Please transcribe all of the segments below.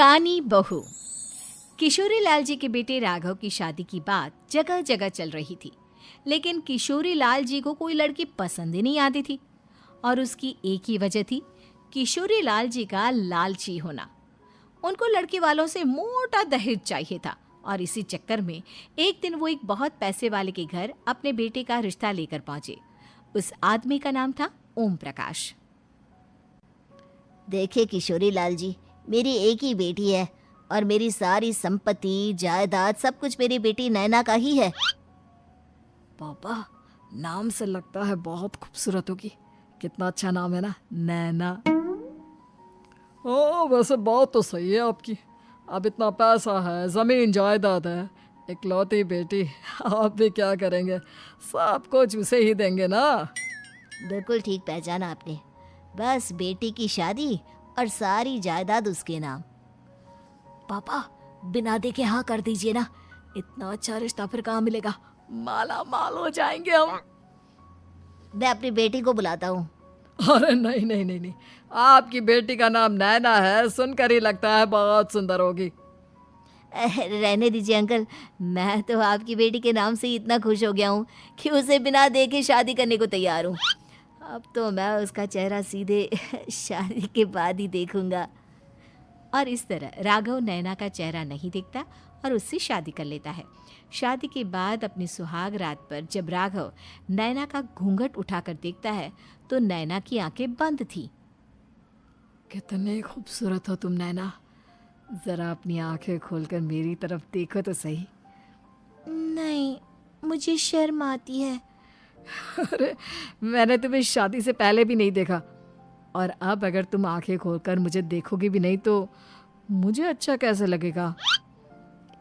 कानी बहू। किशोरी लाल जी के बेटे राघव की शादी की बात जगह जगह चल रही थी, लेकिन किशोरी लाल जी को कोई लड़की पसंद ही नहीं आती थी। और उसकी एक ही वजह थी, किशोरी लाल जी का लालची होना। उनको लड़की वालों से मोटा दहेज चाहिए था और इसी चक्कर में एक दिन वो एक बहुत पैसे वाले के घर अपने बेटे का रिश्ता लेकर पहुंचे। उस आदमी का नाम था ओम प्रकाश। देखिए किशोरी लाल जी, मेरी एक ही बेटी है और मेरी सारी संपत्ति जायदाद सब कुछ मेरी बेटी नैना का ही है। पापा, नाम से लगता है बहुत खूबसूरत होगी। कितना अच्छा नाम है ना, नैना। ओ, वैसे बात तो सही है आपकी। अब इतना पैसा है, जमीन जायदाद है, इकलौती बेटी, आप भी क्या करेंगे? सब कुछ उसे ही देंगे ना। बिल्कुल ठीक पहचाना आपने। बस बेटी की शादी और सारी जायदाद उसके नाम। पापा, बिना देखे हाँ कर दीजिए ना। इतना अच्छा रिश्ता फिर कहाँ मिलेगा? माला माल हो जाएंगे हम। मैं अपनी बेटी को बुलाता हूँ। अरे नहीं नहीं नहीं नहीं, आपकी बेटी का नाम नैना है, सुनकर ही लगता है बहुत सुंदर होगी। रहने दीजिए अंकल, मैं तो आपकी बेटी के नाम से ही इतना खुश हो गया हूँ कि उसे बिना देखे शादी करने को तैयार हूँ। अब तो मैं उसका चेहरा सीधे शादी के बाद ही देखूंगा। और इस तरह राघव नैना का चेहरा नहीं देखता और उससे शादी कर लेता है। शादी के बाद अपनी सुहाग रात पर जब राघव नैना का घूंघट उठाकर देखता है तो नैना की आंखें बंद थी। कितने खूबसूरत हो तुम नैना, जरा अपनी आंखें खोलकर मेरी तरफ देखो तो सही। नहीं, मुझे शर्म आती है। अरे, मैंने तुम्हें शादी से पहले भी नहीं देखा, और अब अगर तुम आंखें खोलकर मुझे देखोगी भी नहीं तो मुझे अच्छा कैसे लगेगा?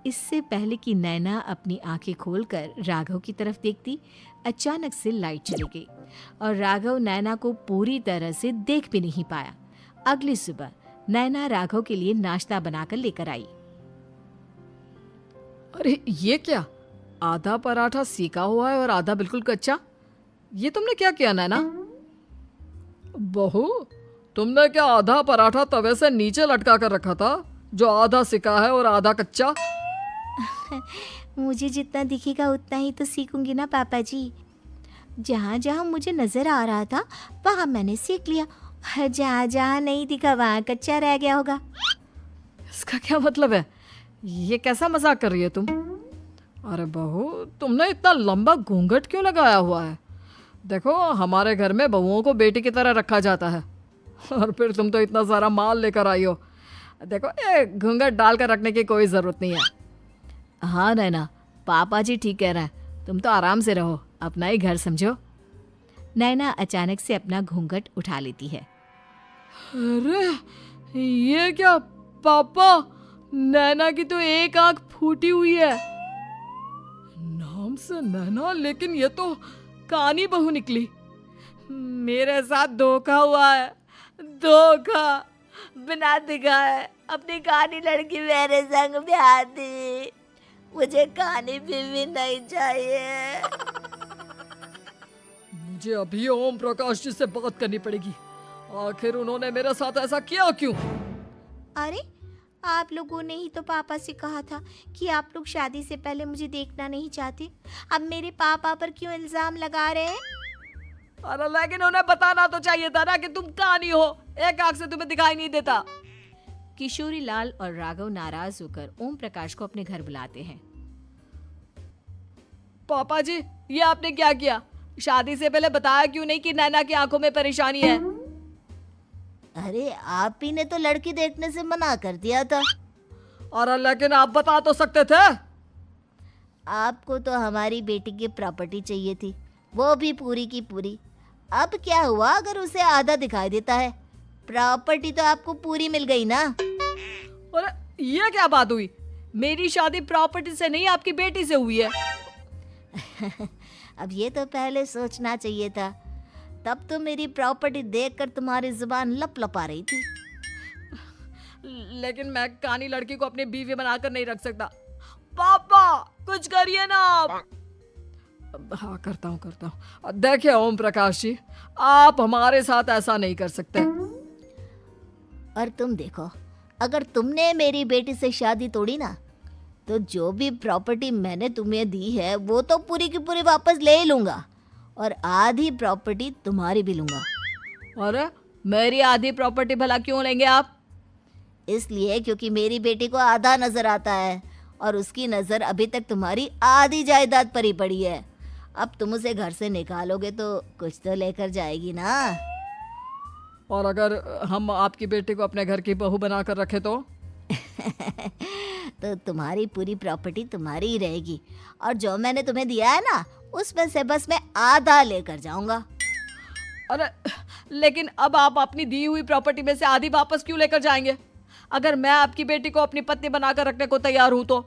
इससे पहले कि नैना अपनी आंखें खोलकर राघव की तरफ देखती, अचानक से लाइट चली गई और राघव नैना को पूरी तरह से देख भी नहीं पाया। अगली सुबह नैना राघव के लिए नाश्ता बनाकर लेकर आई। अरे ये क्या, आधा पराठा सेका हुआ है और आधा बिल्कुल कच्चा। ये तुमने क्या किया नैना? बहू, तुमने क्या आधा पराठा तवे से नीचे लटका कर रखा था, जो आधा सिका है और आधा कच्चा? मुझे जितना दिखेगा उतना ही तो सीखूंगी ना पापा जी। जहाँ जहाँ मुझे नजर आ रहा था वहाँ मैंने सीख लिया, जहाँ जहाँ नहीं दिखा वहाँ कच्चा रह गया होगा। इसका क्या मतलब है? ये कैसा मजाक कर रही है तुम? अरे बहू, तुमने इतना लंबा घूंघट क्यों लगाया हुआ है? देखो, हमारे घर में बहुओं को बेटी की तरह रखा जाता है, और फिर तुम तो इतना सारा माल लेकर आई हो। देखो, ये घूंघट डालकर रखने की कोई ज़रूरत नहीं है। हाँ नैना, पापा जी ठीक कह रहे हैं, तुम तो आराम से रहो, अपना ही घर समझो। नैना अचानक से अपना घूंघट उठा लेती है। अरे ये क्या पापा, नैना की तो एक आंख फूटी हुई है। नाम से नैना, लेकिन ये तो कानी बहू निकली। मेरे साथ धोखा हुआ है, धोखा। बिना दिखाए अपनी कानी लड़की मेरे संग ब्याह दी। मुझे कानी बीवी नहीं चाहिए। मुझे अभी ओम प्रकाश जी से बात करनी पड़ेगी। आखिर उन्होंने मेरे साथ ऐसा किया क्यों? अरे, आप लोगों ने ही तो पापा से कहा था कि आप लोग शादी से पहले मुझे देखना नहीं चाहते। अब मेरे पापा पर क्यों इल्जाम लगा रहे हैं? अरे लेकिन उन्हें बताना तो चाहिए था ना कि तुम कानी हो, एक आंख से तुम्हें दिखाई नहीं देता। किशोरी लाल और राघव नाराज होकर ओम प्रकाश को अपने घर बुलाते हैं। पापा जी, ये आपने क्या किया? शादी से पहले बताया क्यों नहीं कि नैना की आंखों में परेशानी है? अरे, आप ही ने तो लड़की देखने से मना कर दिया था। और लेकिन आप बता तो सकते थे। आपको तो हमारी बेटी की प्रॉपर्टी चाहिए थी, वो भी पूरी की पूरी। अब क्या हुआ अगर उसे आधा दिखाई देता है? प्रॉपर्टी तो आपको पूरी मिल गई ना। अरे ये क्या बात हुई? मेरी शादी प्रॉपर्टी से नहीं, आपकी बेटी से हुई है। अब ये तो पहले सोचना चाहिए था, तब तो मेरी प्रॉपर्टी देखकर तुम्हारी जुबान लप लपा रही थी। लेकिन मैं कानी लड़की को अपनी बीवी बनाकर नहीं रख सकता। पापा, कुछ करिए ना आप। हाँ, करता हूँ। देखिए ओम प्रकाश जी, आप हमारे साथ ऐसा नहीं कर सकते। और तुम देखो, अगर तुमने मेरी बेटी से शादी तोड़ी ना, तो जो भी प्रॉपर्टी मैंने तुम्हें दी है वो तो पूरी की पूरी वापस ले ही लूँगा, और आधी प्रॉपर्टी तुम्हारी भी लूँगा। अरे मेरी आधी प्रॉपर्टी भला क्यों लेंगे आप? इसलिए क्योंकि मेरी बेटी को आधा नजर आता है और उसकी नज़र अभी तक तुम्हारी आधी जायदाद पर ही पड़ी है। अब तुम उसे घर से निकालोगे तो कुछ तो लेकर जाएगी ना। और अगर हम आपकी बेटी को अपने घर की बहू बना कर रखे तो? तो तुम्हारी पूरी प्रॉपर्टी तुम्हारी ही रहेगी, और जो मैंने तुम्हें दिया है ना, उसमें से बस मैं आधा लेकर जाऊंगा। अरे लेकिन अब आप अपनी दी हुई प्रॉपर्टी में से आधी वापस क्यों लेकर जाएंगे? अगर मैं आपकी बेटी को अपनी पत्नी बनाकर रखने को तैयार हूं तो?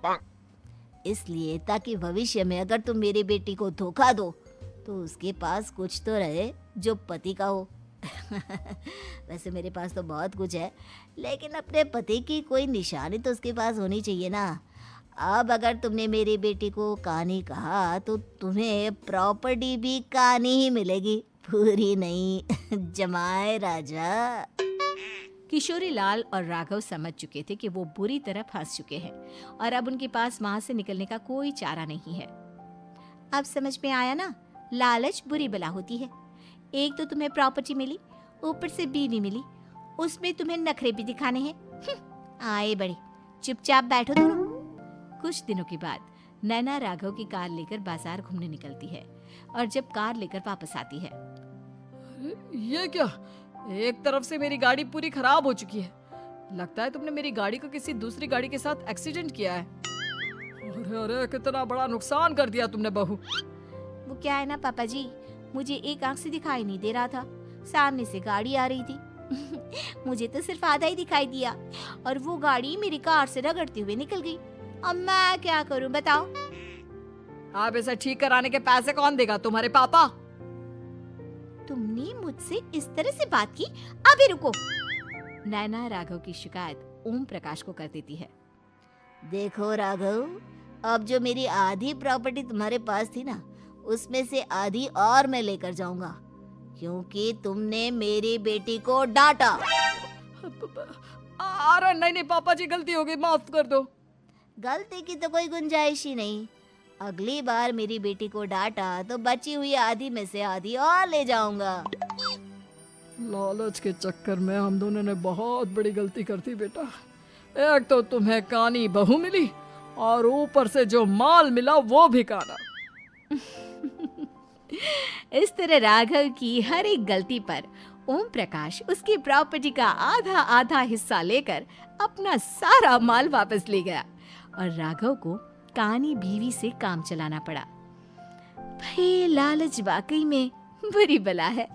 इसलिए ताकि भविष्य में अगर तुम मेरी बेटी को धोखा दो तो उसके पास कुछ तो रहे जो पति का हो। वैसे मेरे पास तो बहुत कुछ है, लेकिन अपने पति की कोई निशानी तो उसके पास होनी चाहिए ना। अब अगर तुमने मेरी बेटी को कहानी कहा तो तुम्हें प्रॉपर्टी भी कहानी ही मिलेगी, पूरी नहीं। जमाए राजा। किशोरी लाल और राघव समझ चुके थे कि वो बुरी तरह फंस चुके हैं और अब उनके पास वहां से निकलने का कोई चारा नहीं है। अब समझ में आया ना, लालच बुरी बला होती है। एक तो तुम्हें प्रॉपर्टी मिली, ऊपर से बीवी मिली, उसमें तुम्हें नखरे भी दिखाने हैं। आए बड़े, चुपचाप बैठो दोनों। कुछ दिनों के बाद नैना राघव की कार लेकर बाजार घूमने निकलती है और जब कार लेकर वापस आती है, ये क्या? एक तरफ से मेरी गाड़ी पूरी खराब हो चुकी है। लगता है तुमने मेरी गाड़ी को किसी दूसरी गाड़ी के साथ एक्सीडेंट किया है। अरे अरे कितना बड़ा नुकसान कर दिया तुमने बहू। वो क्या है ना पापा जी, मुझे एक आंख से दिखाई नहीं दे रहा था, सामने से गाड़ी आ रही थी। मुझे तो सिर्फ आधा ही दिखाई दिया और वो गाड़ी मेरी कार से रगड़ते हुए निकल गई। अब मैं क्या करूं बताओ? आप इसे ठीक कराने के पैसे कौन देगा? तुम्हारे पापा? तुमने मुझसे इस तरह से बात की? अभी रुको। नैना राघव की शिकायत ओम प्रकाश को कर देती है। देखो राघव, अब जो मेरी आधी प्रॉपर्टी तुम्हारे पास थी ना, उसमें से आधी और मैं लेकर जाऊंगा, क्योंकि तुमने मेरी बेटी को डांटा। अरे नहीं नहीं पापा जी, गलती हो गई, माफ कर दो। गलती की तो कोई गुंजाइश ही नहीं। अगली बार मेरी बेटी को डांटा तो बची हुई आधी में से आधी और ले जाऊंगा। लालच के चक्कर में हम दोनों ने बहुत बड़ी गलती कर दी बेटा। एक तो तुम्हें कानी बहू मिली और ऊपर से जो माल मिला वो भी काना। इस तरह राघव की हर एक गलती पर ओम प्रकाश उसकी प्रॉपर्टी का आधा आधा हिस्सा लेकर अपना सारा माल वापस ले गया और राघव को कानी बीवी से काम चलाना पड़ा। भाई लालच वाकई में बुरी बला है।